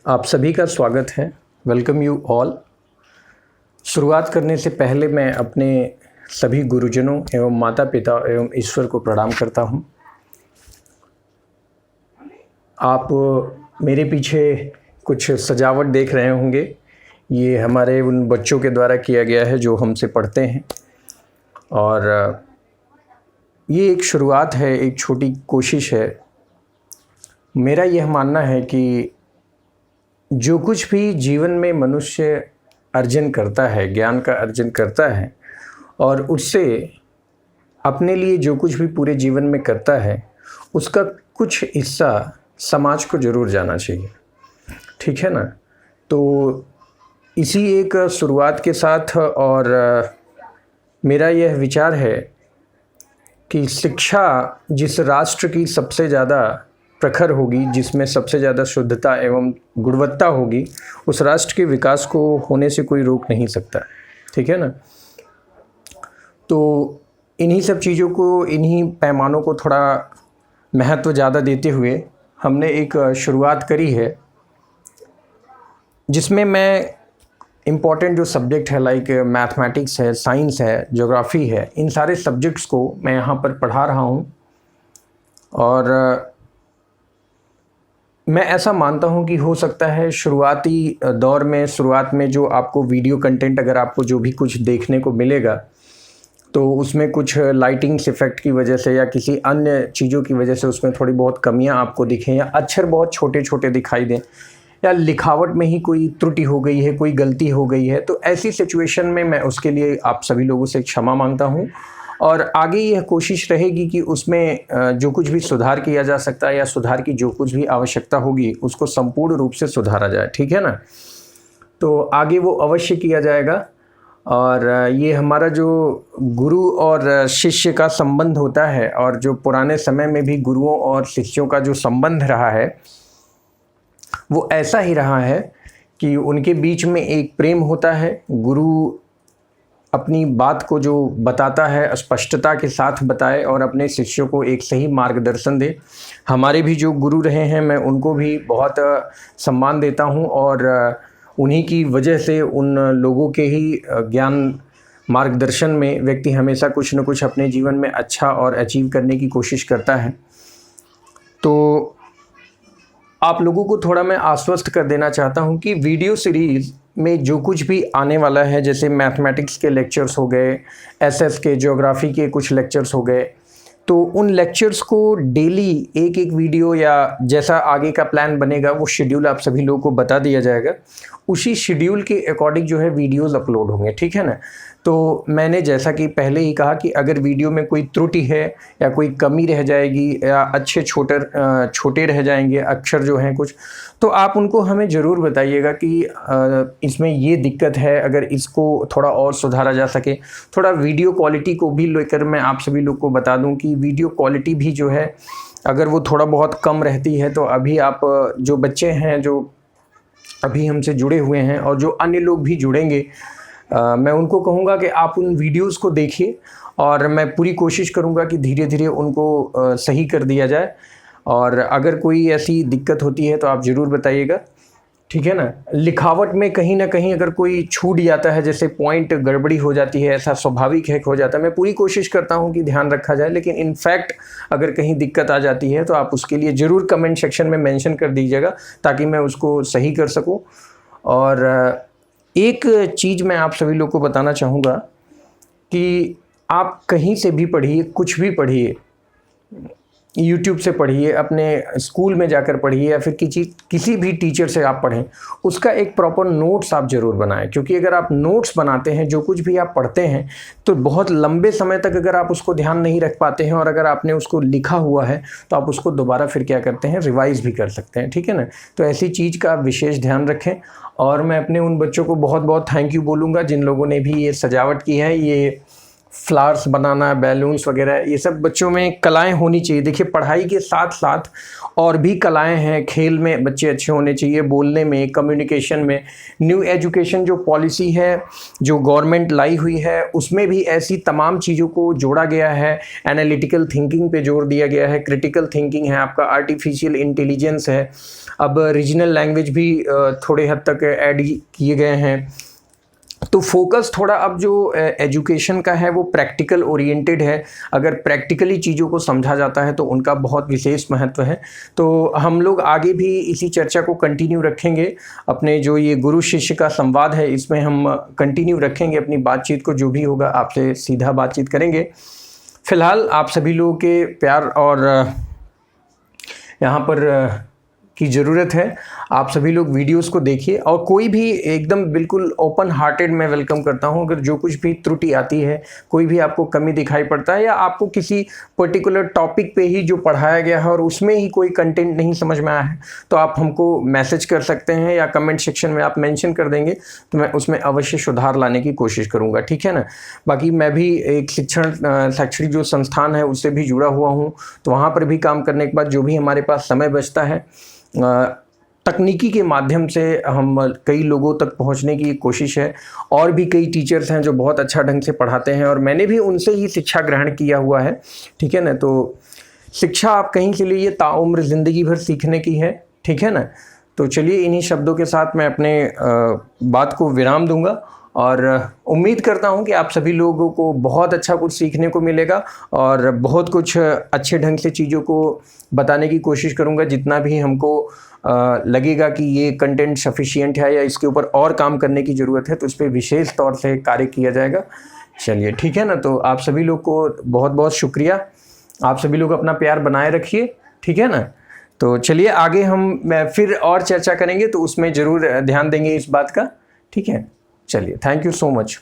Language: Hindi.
आप सभी का स्वागत है। Welcome you all. शुरुआत करने से पहले मैं अपने सभी गुरुजनों एवं माता पिता एवं ईश्वर को प्रणाम करता हूँ। आप मेरे पीछे कुछ सजावट देख रहे होंगे। ये हमारे उन बच्चों के द्वारा किया गया है जो हमसे पढ़ते हैं, और ये एक शुरुआत है, एक छोटी कोशिश है। मेरा यह मानना है कि जो कुछ भी जीवन में मनुष्य अर्जन करता है, ज्ञान का अर्जन करता है, और उससे अपने लिए जो कुछ भी पूरे जीवन में करता है, उसका कुछ हिस्सा समाज को ज़रूर जाना चाहिए। ठीक है ना? तो इसी एक शुरुआत के साथ और मेरा यह विचार है कि शिक्षा जिस राष्ट्र की सबसे ज़्यादा प्रखर होगी, जिसमें सबसे ज़्यादा शुद्धता एवं गुणवत्ता होगी, उस राष्ट्र के विकास को होने से कोई रोक नहीं सकता। ठीक है ना? तो इन्हीं सब चीज़ों को, इन्हीं पैमानों को थोड़ा महत्व ज़्यादा देते हुए हमने एक शुरुआत करी है, जिसमें मैं इम्पॉर्टेंट जो सब्जेक्ट है, लाइक मैथमेटिक्स है, साइंस है, ज्योग्राफी है, इन सारे सब्जेक्ट्स को मैं यहाँ पर पढ़ा रहा हूँ। और मैं ऐसा मानता हूँ कि हो सकता है शुरुआती दौर में, शुरुआत में जो आपको वीडियो कंटेंट, अगर आपको जो भी कुछ देखने को मिलेगा, तो उसमें कुछ लाइटिंग्स इफ़ेक्ट की वजह से या किसी अन्य चीज़ों की वजह से उसमें थोड़ी बहुत कमियाँ आपको दिखें, या अक्षर बहुत छोटे छोटे दिखाई दें, या लिखावट में ही कोई त्रुटि हो गई है, कोई गलती हो गई है, तो ऐसी सिचुएशन में मैं उसके लिए आप सभी लोगों से क्षमा मांगता हूँ। और आगे यह कोशिश रहेगी कि उसमें जो कुछ भी सुधार किया जा सकता है, या सुधार की जो कुछ भी आवश्यकता होगी, उसको संपूर्ण रूप से सुधारा जाए। ठीक है ना? तो आगे वो अवश्य किया जाएगा। और ये हमारा जो गुरु और शिष्य का संबंध होता है, और जो पुराने समय में भी गुरुओं और शिष्यों का जो संबंध रहा है, वो ऐसा ही रहा है कि उनके बीच में एक प्रेम होता है। गुरु अपनी बात को जो बताता है स्पष्टता के साथ बताए और अपने शिष्यों को एक सही मार्गदर्शन दे। हमारे भी जो गुरु रहे हैं, मैं उनको भी बहुत सम्मान देता हूं, और उन्हीं की वजह से, उन लोगों के ही ज्ञान मार्गदर्शन में व्यक्ति हमेशा कुछ न कुछ अपने जीवन में अच्छा और अचीव करने की कोशिश करता है। तो आप लोगों को थोड़ा मैं आश्वस्त कर देना चाहता हूं कि वीडियो सीरीज़ में जो कुछ भी आने वाला है, जैसे मैथमेटिक्स के लेक्चर्स हो गए, एसएस के, ज्योग्राफी के कुछ लेक्चर्स हो गए, तो उन लेक्चर्स को डेली एक एक वीडियो, या जैसा आगे का प्लान बनेगा वो शेड्यूल आप सभी लोगों को बता दिया जाएगा। उसी शेड्यूल के अकॉर्डिंग जो है वीडियोस अपलोड होंगे। ठीक है ना? तो मैंने जैसा कि पहले ही कहा कि अगर वीडियो में कोई त्रुटि है, या कोई कमी रह जाएगी, या अच्छे छोटे रह जाएंगे अक्षर जो हैं कुछ, तो आप उनको हमें ज़रूर बताइएगा कि इसमें ये दिक्कत है, अगर इसको थोड़ा और सुधारा जा सके। थोड़ा वीडियो क्वालिटी को भी लेकर मैं आप सभी लोग को बता दूं कि वीडियो क्वालिटी भी जो है, अगर वो थोड़ा बहुत कम रहती है, तो अभी आप जो बच्चे हैं जो अभी हमसे जुड़े हुए हैं, और जो अन्य लोग भी जुड़ेंगे, मैं उनको कहूँगा कि आप उन वीडियोस को देखिए, और मैं पूरी कोशिश करूँगा कि धीरे धीरे उनको सही कर दिया जाए। और अगर कोई ऐसी दिक्कत होती है तो आप ज़रूर बताइएगा। ठीक है ना? लिखावट में कहीं ना कहीं अगर कोई छूट जाता है, जैसे पॉइंट गड़बड़ी हो जाती है, ऐसा स्वाभाविक है, हो जाता है। मैं पूरी कोशिश करता हूं कि ध्यान रखा जाए, लेकिन इनफैक्ट अगर कहीं दिक्कत आ जाती है तो आप उसके लिए ज़रूर कमेंट सेक्शन में मेंशन कर दीजिएगा, ताकि मैं उसको सही कर सकूं। और एक चीज़ मैं आप सभी लोग को बताना चाहूँगा कि आप कहीं से भी पढ़िए, कुछ भी पढ़िए, यूट्यूब से पढ़िए, अपने स्कूल में जाकर पढ़िए, या फिर किसी भी टीचर से आप पढ़ें, उसका एक प्रॉपर नोट्स आप ज़रूर बनाएं। क्योंकि अगर आप नोट्स बनाते हैं, जो कुछ भी आप पढ़ते हैं, तो बहुत लंबे समय तक अगर आप उसको ध्यान नहीं रख पाते हैं, और अगर आपने उसको लिखा हुआ है, तो आप उसको दोबारा फिर क्या करते हैं, रिवाइज़ भी कर सकते हैं। ठीक है ना? तो ऐसी चीज़ का आप विशेष ध्यान रखें। और मैं अपने उन बच्चों को बहुत बहुत थैंक यू बोलूँगा जिन लोगों ने भी ये सजावट की है, ये फ्लावर्स बनाना, बैलून्स वगैरह, ये सब बच्चों में कलाएं होनी चाहिए। देखिए पढ़ाई के साथ साथ और भी कलाएं हैं, खेल में बच्चे अच्छे होने चाहिए, बोलने में, कम्युनिकेशन में। न्यू एजुकेशन जो पॉलिसी है जो गवर्नमेंट लाई हुई है उसमें भी ऐसी तमाम चीज़ों को जोड़ा गया है। एनालिटिकल थिंकिंग पे जोर दिया गया है, क्रिटिकल थिंकिंग है, आपका आर्टिफिशियल इंटेलिजेंस है, अब रीजनल लैंग्वेज भी थोड़े हद तक ऐड किए गए हैं। तो फोकस थोड़ा अब जो एजुकेशन का है वो प्रैक्टिकल ओरिएंटेड है। अगर प्रैक्टिकली चीज़ों को समझा जाता है तो उनका बहुत विशेष महत्व है। तो हम लोग आगे भी इसी चर्चा को कंटिन्यू रखेंगे। अपने जो ये गुरु शिष्य का संवाद है इसमें हम कंटिन्यू रखेंगे अपनी बातचीत को, जो भी होगा आपसे सीधा बातचीत करेंगे। फ़िलहाल आप सभी लोगों के प्यार और यहाँ पर की ज़रूरत है। आप सभी लोग वीडियोस को देखिए और कोई भी एकदम बिल्कुल ओपन हार्टेड मैं वेलकम करता हूं। अगर जो कुछ भी त्रुटि आती है, कोई भी आपको कमी दिखाई पड़ता है या आपको किसी पर्टिकुलर टॉपिक पे ही जो पढ़ाया गया है और उसमें ही कोई कंटेंट नहीं समझ में आया है तो आप हमको मैसेज कर सकते हैं या कमेंट सेक्शन में आप मेंशन कर देंगे तो मैं उसमें अवश्य सुधार लाने की कोशिश करूँगा, ठीक है ना। बाकी मैं भी एक शिक्षण शैक्षणिक जो संस्थान है उससे भी जुड़ा हुआ हूँ, तो वहाँ पर भी काम करने के बाद जो भी हमारे पास समय बचता है तकनीकी के माध्यम से हम कई लोगों तक पहुंचने की कोशिश है। और भी कई टीचर्स हैं जो बहुत अच्छा ढंग से पढ़ाते हैं और मैंने भी उनसे ही शिक्षा ग्रहण किया हुआ है, ठीक है ना। तो शिक्षा आप कहीं से लिए ताउम्र ज़िंदगी भर सीखने की है, ठीक है ना। तो चलिए इन्हीं शब्दों के साथ मैं अपने बात को विराम दूंगा और उम्मीद करता हूं कि आप सभी लोगों को बहुत अच्छा कुछ सीखने को मिलेगा और बहुत कुछ अच्छे ढंग से चीज़ों को बताने की कोशिश करूंगा। जितना भी हमको लगेगा कि ये कंटेंट सफिशिएंट है या इसके ऊपर और काम करने की ज़रूरत है तो इस पर विशेष तौर से कार्य किया जाएगा। चलिए ठीक है ना। तो आप सभी लोग को बहुत बहुत शुक्रिया। आप सभी लोग अपना प्यार बनाए रखिए, ठीक है ना। तो चलिए आगे हम फिर और चर्चा करेंगे तो उसमें ज़रूर ध्यान देंगे इस बात का, ठीक है। चलिए, थैंक यू सो मच।